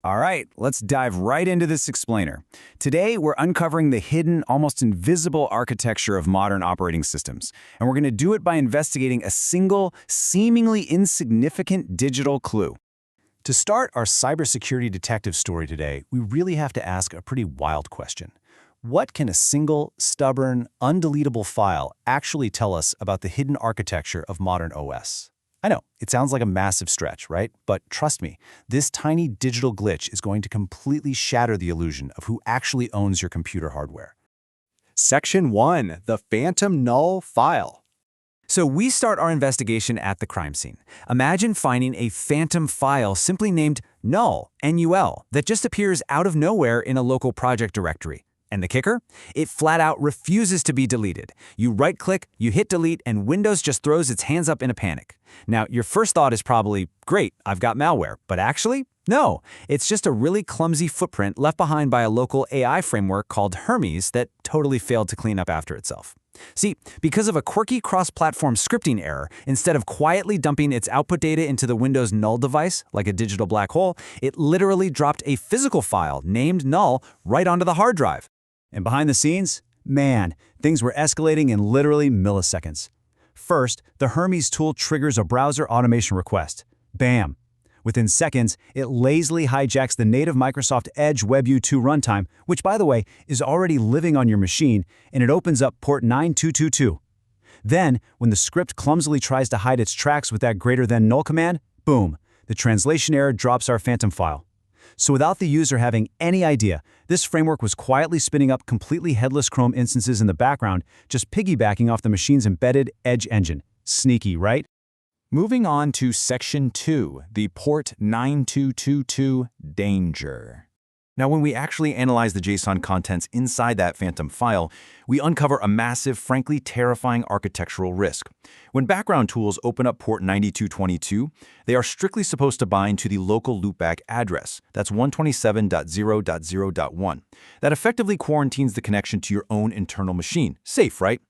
All right, let's dive right into this explainer. Today, we're uncovering the hidden, almost invisible architecture of modern operating systems, and we're going to do it by investigating a single, seemingly insignificant digital clue. To start our cybersecurity detective story today, we really have to ask a pretty wild question. What can a single, stubborn, undeletable file actually tell us about the hidden architecture of modern OS? I know, it sounds like a massive stretch, right? But trust me, this tiny digital glitch is going to completely shatter the illusion of who actually owns your computer hardware. Section 1. The Phantom Null File. So we start our investigation at the crime scene. Imagine finding a phantom file simply named null, N-U-L, that just appears out of nowhere in a local project directory. And the kicker? It flat out refuses to be deleted. You right-click, you hit delete, and Windows just throws its hands up in a panic. Now, your first thought is probably, great, I've got malware. But actually, no. It's just a really clumsy footprint left behind by a local AI framework called Hermes that totally failed to clean up after itself. See, because of a quirky cross-platform scripting error, instead of quietly dumping its output data into the Windows null device, like a digital black hole, it literally dropped a physical file named null right onto the hard drive. And behind the scenes, man, things were escalating in literally milliseconds. First, the Hermes tool triggers a browser automation request. Bam! Within seconds, it lazily hijacks the native Microsoft Edge WebView 2 runtime, which, by the way, is already living on your machine, and it opens up port 9222. Then, when the script clumsily tries to hide its tracks with that greater than null command, boom, the translation error drops our phantom file. So without the user having any idea, this framework was quietly spinning up completely headless Chrome instances in the background, just piggybacking off the machine's embedded Edge engine. Sneaky, right? Moving on to Section 2, the port 9222 danger. Now, when we actually analyze the JSON contents inside that phantom file, we uncover a massive, frankly terrifying architectural risk. When background tools open up port 9222, they are strictly supposed to bind to the local loopback address. That's 127.0.0.1. That effectively quarantines the connection to your own internal machine. Safe, right?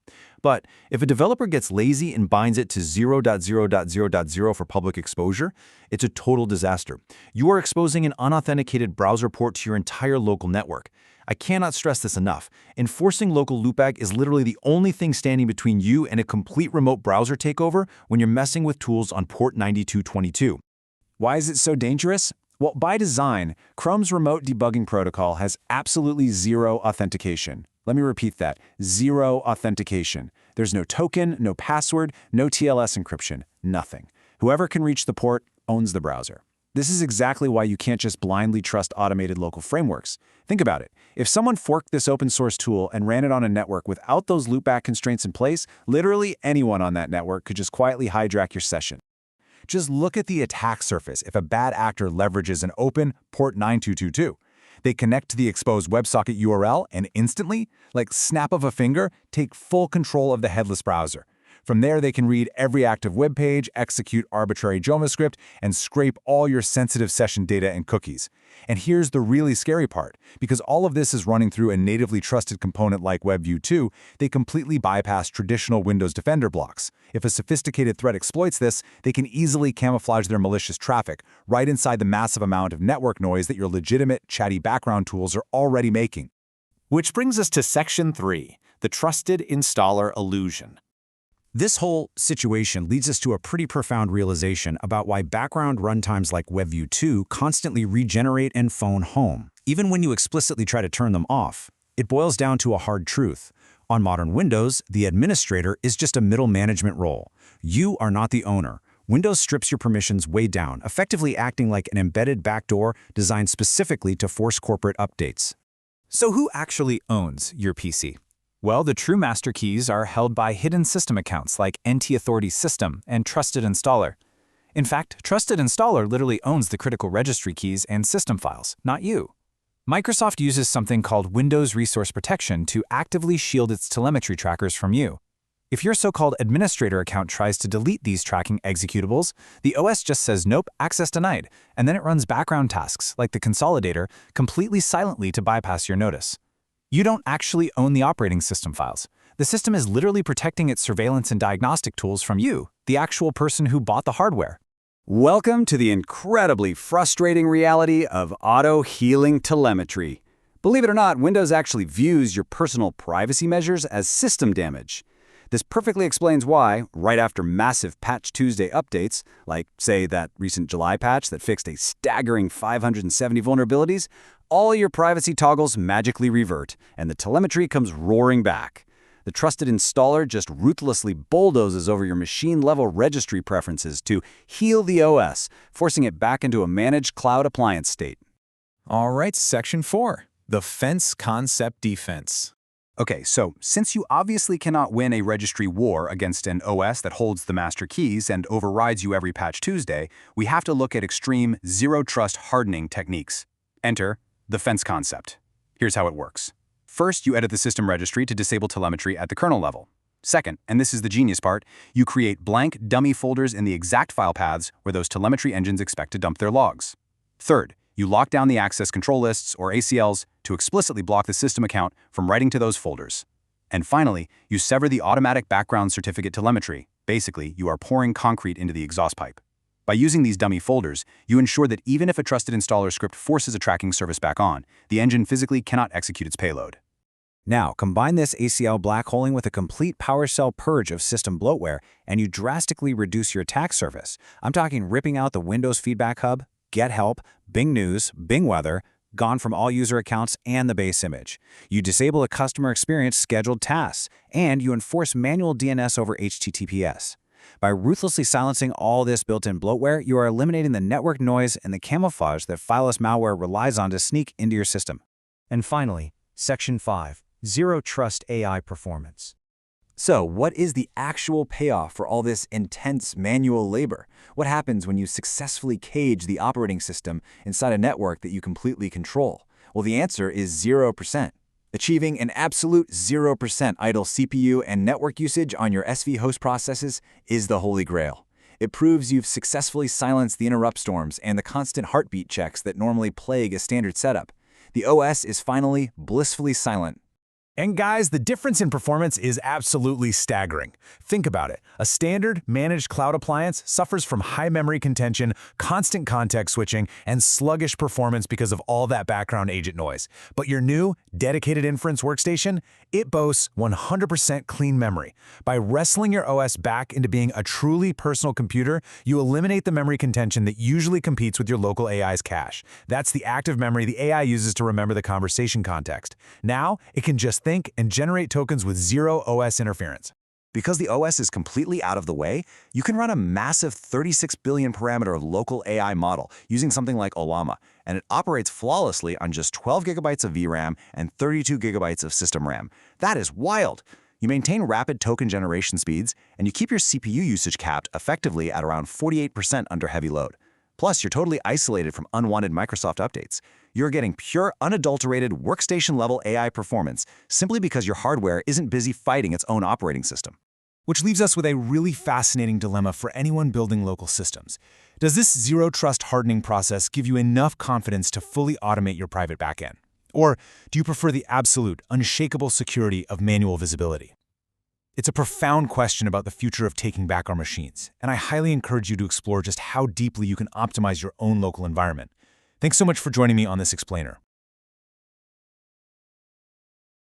But if a developer gets lazy and binds it to 0.0.0.0 for public exposure, it's a total disaster. You are exposing an unauthenticated browser port to your entire local network. I cannot stress this enough. Enforcing local loopback is literally the only thing standing between you and a complete remote browser takeover when you're messing with tools on port 9222. Why is it so dangerous? Well, by design, Chrome's remote debugging protocol has absolutely zero authentication. Let me repeat that, zero authentication. There's no token, no password, no TLS encryption, nothing. Whoever can reach the port owns the browser. This is exactly why you can't just blindly trust automated local frameworks. Think about it. If someone forked this open source tool and ran it on a network without those loopback constraints in place, literally anyone on that network could just quietly hijack your session. Just look at the attack surface if a bad actor leverages an open port 9222. They connect to the exposed WebSocket URL and instantly, like snap of a finger, take full control of the headless browser. From there, they can read every active web page, execute arbitrary JavaScript, and scrape all your sensitive session data and cookies. And here's the really scary part. Because all of this is running through a natively trusted component like WebView 2, they completely bypass traditional Windows Defender blocks. If a sophisticated threat exploits this, they can easily camouflage their malicious traffic right inside the massive amount of network noise that your legitimate, chatty background tools are already making. Which brings us to Section 3, the trusted installer illusion. This whole situation leads us to a pretty profound realization about why background runtimes like WebView 2 constantly regenerate and phone home, even when you explicitly try to turn them off. It boils down to a hard truth. On modern Windows, the administrator is just a middle management role. You are not the owner. Windows strips your permissions way down, effectively acting like an embedded backdoor designed specifically to force corporate updates. So who actually owns your PC? Well, the true master keys are held by hidden system accounts like NT Authority System and Trusted Installer. In fact, Trusted Installer literally owns the critical registry keys and system files, not you. Microsoft uses something called Windows Resource Protection to actively shield its telemetry trackers from you. If your so-called administrator account tries to delete these tracking executables, the OS just says nope, access denied, and then it runs background tasks like the consolidator completely silently to bypass your notice. You don't actually own the operating system files. The system is literally protecting its surveillance and diagnostic tools from you, the actual person who bought the hardware. Welcome to the incredibly frustrating reality of auto-healing telemetry. Believe it or not, Windows actually views your personal privacy measures as system damage. This perfectly explains why, right after massive Patch Tuesday updates, like, say, that recent July patch that fixed a staggering 570 vulnerabilities, all your privacy toggles magically revert, and the telemetry comes roaring back. The trusted installer just ruthlessly bulldozes over your machine-level registry preferences to heal the OS, forcing it back into a managed cloud appliance state. All right, Section 4. The Fence Concept Defense. Okay, so since you obviously cannot win a registry war against an OS that holds the master keys and overrides you every Patch Tuesday, we have to look at extreme zero-trust hardening techniques. Enter the fence concept. Here's how it works. First, you edit the system registry to disable telemetry at the kernel level. Second, and this is the genius part, you create blank dummy folders in the exact file paths where those telemetry engines expect to dump their logs. Third, you lock down the access control lists, or ACLs, to explicitly block the system account from writing to those folders. And finally, you sever the automatic background certificate telemetry. Basically, you are pouring concrete into the exhaust pipe. By using these dummy folders, you ensure that even if a trusted installer script forces a tracking service back on, the engine physically cannot execute its payload. Now, combine this ACL black holing with a complete PowerShell purge of system bloatware, and you drastically reduce your attack surface. I'm talking ripping out the Windows Feedback Hub, Get Help, Bing News, Bing Weather, gone from all user accounts and the base image. You disable a customer experience scheduled tasks, and you enforce manual DNS over HTTPS. By ruthlessly silencing all this built-in bloatware, you are eliminating the network noise and the camouflage that fileless malware relies on to sneak into your system. And finally, Section 5. Zero Trust AI Performance. So, what is the actual payoff for all this intense manual labor? What happens when you successfully cage the operating system inside a network that you completely control? Well, the answer is 0%. Achieving an absolute 0% idle CPU and network usage on your SV host processes is the holy grail. It proves you've successfully silenced the interrupt storms and the constant heartbeat checks that normally plague a standard setup. The OS is finally blissfully silent. And guys, the difference in performance is absolutely staggering. Think about it. A standard managed cloud appliance suffers from high memory contention, constant context switching, and sluggish performance because of all that background agent noise. But your new, dedicated inference workstation, it boasts 100% clean memory. By wrestling your OS back into being a truly personal computer, you eliminate the memory contention that usually competes with your local AI's cache. That's the active memory the AI uses to remember the conversation context. Now, it can just think and generate tokens with zero OS interference. Because the OS is completely out of the way, you can run a massive 36 billion parameter local AI model using something like Ollama, and it operates flawlessly on just 12 gigabytes of VRAM and 32 gigabytes of system RAM. That is wild! You maintain rapid token generation speeds, and you keep your CPU usage capped effectively at around 48% under heavy load. Plus, you're totally isolated from unwanted Microsoft updates. You're getting pure, unadulterated, workstation-level AI performance simply because your hardware isn't busy fighting its own operating system. Which leaves us with a really fascinating dilemma for anyone building local systems. Does this zero-trust hardening process give you enough confidence to fully automate your private backend? Or do you prefer the absolute, unshakable security of manual visibility? It's a profound question about the future of taking back our machines, and I highly encourage you to explore just how deeply you can optimize your own local environment. Thanks so much for joining me on this explainer.